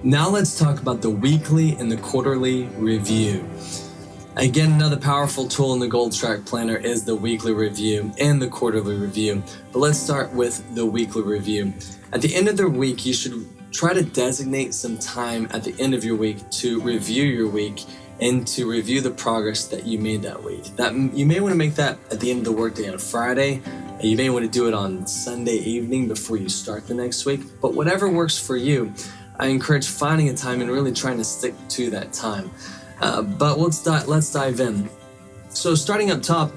Now let's talk about the weekly and the quarterly review. Again, another powerful tool in the GoalTrack Planner is the weekly review and the quarterly review. But let's start with the weekly review. At the end of the week, you should try to designate some time at the end of your week to review your week and to review the progress that you made that week. You may want to make that at the end of the workday on Friday. You may want to do it on Sunday evening before you start the next week. But whatever works for you, I encourage finding a time and really trying to stick to that time. But let's dive in. So starting up top,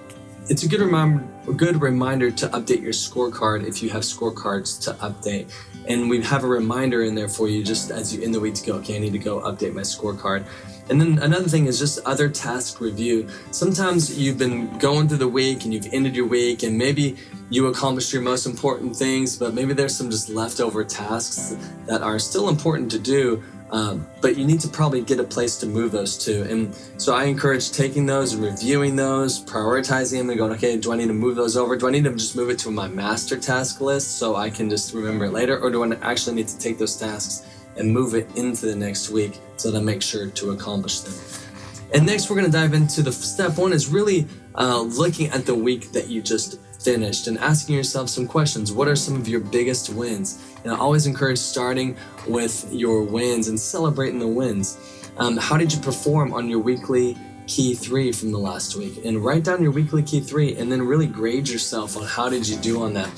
it's a good reminder to update your scorecard if you have scorecards to update. And we have a reminder in there for you just as you end the week to go, okay, I need to go update my scorecard. And then another thing is just other task review. Sometimes you've been going through the week and you've ended your week and maybe you accomplished your most important things, but maybe there's some just leftover tasks that are still important to do. But you need to probably get a place to move those to. And so I encourage taking those and reviewing those, prioritizing them and going, okay, do I need to move those over? Do I need to just move it to my master task list so I can just remember it later? Or do I actually need to take those tasks and move it into the next week so that I make sure to accomplish them? And next we're going to dive into the step one is really looking at the week that you just finished and asking yourself some questions. What are some of your biggest wins? And I always encourage starting with your wins and celebrating the wins. How did you perform on your weekly key 3 from the last week? And write down your weekly key 3 and then really grade yourself on how did you do on that.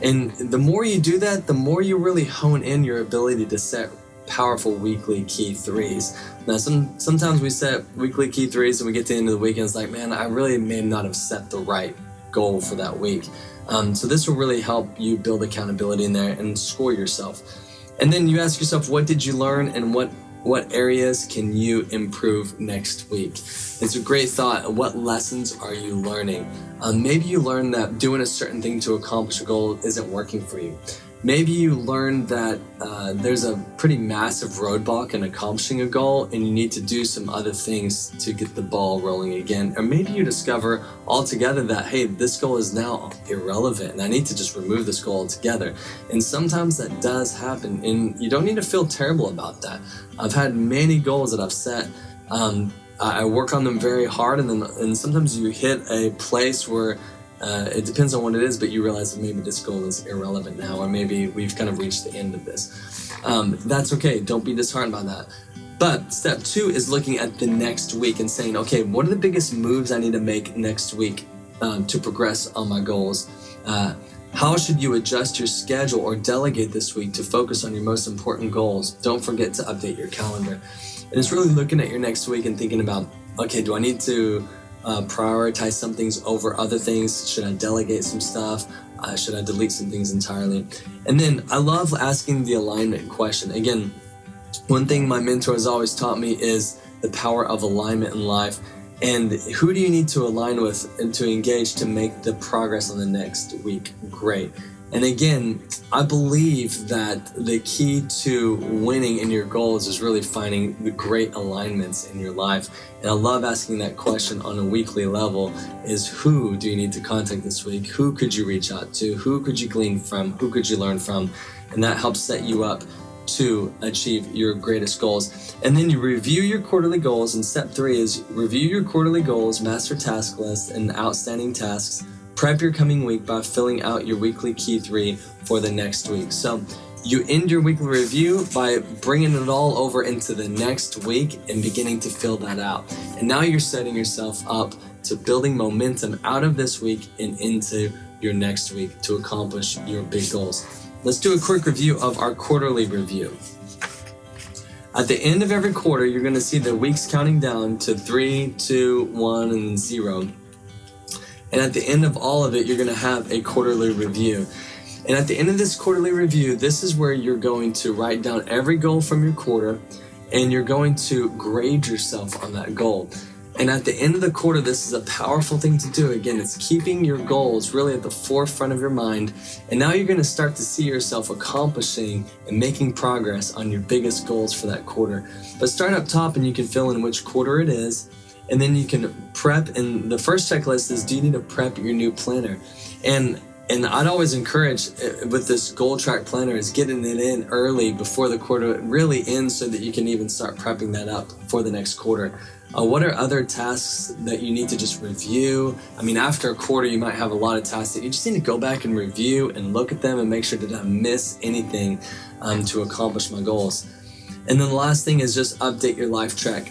And the more you do that, the more you really hone in your ability to set powerful weekly key 3s. Now, sometimes we set weekly key 3s and we get to the end of the week and it's like, man, I really may not have set the right goal for that week. So this will really help you build accountability in there and score yourself. And then you ask yourself, what did you learn and what areas can you improve next week? It's a great thought. What lessons are you learning? Maybe you learned that doing a certain thing to accomplish a goal isn't working for you. Maybe you learned that there's a pretty massive roadblock in accomplishing a goal and you need to do some other things to get the ball rolling again. Or maybe you discover altogether that, hey, this goal is now irrelevant and I need to just remove this goal altogether. And sometimes that does happen and you don't need to feel terrible about that. I've had many goals that I've set. I work on them very hard and sometimes you hit a place where it depends on what it is, but you realize that maybe this goal is irrelevant now, or maybe we've kind of reached the end of this. That's okay. Don't be disheartened by that. But step 2 is looking at the next week and saying, okay, what are the biggest moves I need to make next week to progress on my goals? How should you adjust your schedule or delegate this week to focus on your most important goals? Don't forget to update your calendar. And it's really looking at your next week and thinking about, okay, do I need to prioritize some things over other things? Should I delegate some stuff? Should I delete some things entirely? And then I love asking the alignment question. Again, one thing my mentor has always taught me is the power of alignment in life. And who do you need to align with and to engage to make the progress on the next week great? And again, I believe that the key to winning in your goals is really finding the great alignments in your life. And I love asking that question on a weekly level is who do you need to contact this week? Who could you reach out to? Who could you glean from? Who could you learn from? And that helps set you up to achieve your greatest goals. And then you review your quarterly goals. And step 3 is review your quarterly goals, master task list, and outstanding tasks. Prep your coming week by filling out your weekly key 3 for the next week. So you end your weekly review by bringing it all over into the next week and beginning to fill that out. And now you're setting yourself up to building momentum out of this week and into your next week to accomplish your big goals. Let's do a quick review of our quarterly review. At the end of every quarter, you're going to see the weeks counting down to 3, 2, 1, and 0. And at the end of all of it, you're going to have a quarterly review. And at the end of this quarterly review, this is where you're going to write down every goal from your quarter, and you're going to grade yourself on that goal. And at the end of the quarter, this is a powerful thing to do. Again, it's keeping your goals really at the forefront of your mind. And now you're going to start to see yourself accomplishing and making progress on your biggest goals for that quarter. But start up top and you can fill in which quarter it is. And then you can prep. And the first checklist is, do you need to prep your new planner? And And I'd always encourage with this GoalTrack Planner is getting it in early before the quarter really ends so that you can even start prepping that up for the next quarter. What are other tasks that you need to just review? I mean, after a quarter, you might have a lot of tasks that you just need to go back and review and look at them and make sure that I don't miss anything to accomplish my goals. And then the last thing is just update your life track.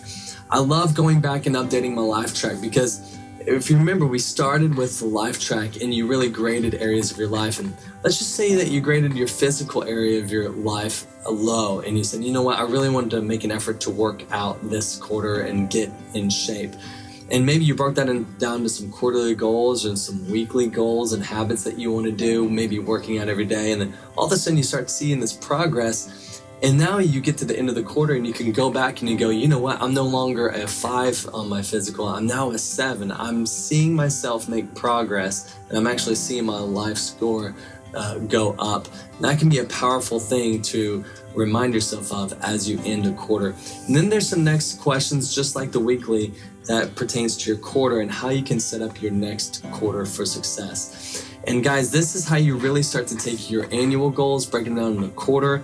I love going back and updating my life track because if you remember, we started with the life track and you really graded areas of your life. And let's just say that you graded your physical area of your life low and you said, you know what, I really wanted to make an effort to work out this quarter and get in shape. And maybe you broke that down to some quarterly goals and some weekly goals and habits that you want to do, maybe working out every day. And then all of a sudden you start seeing this progress. And now you get to the end of the quarter and you can go back and you go, you know what, I'm no longer a 5 on my physical, I'm now a 7. I'm seeing myself make progress and I'm actually seeing my life score go up. And that can be a powerful thing to remind yourself of as you end a quarter. And then there's some next questions, just like the weekly, that pertains to your quarter and how you can set up your next quarter for success. And guys, this is how you really start to take your annual goals, break them down in a quarter,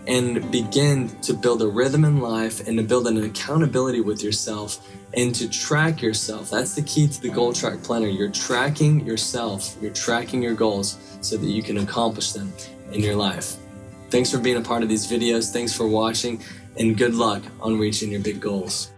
and begin to build a rhythm in life and to build an accountability with yourself and to track yourself. That's the key to the GoalTrack Planner. You're tracking yourself, you're tracking your goals so that you can accomplish them in your life. Thanks for being a part of these videos. Thanks for watching, and good luck on reaching your big goals.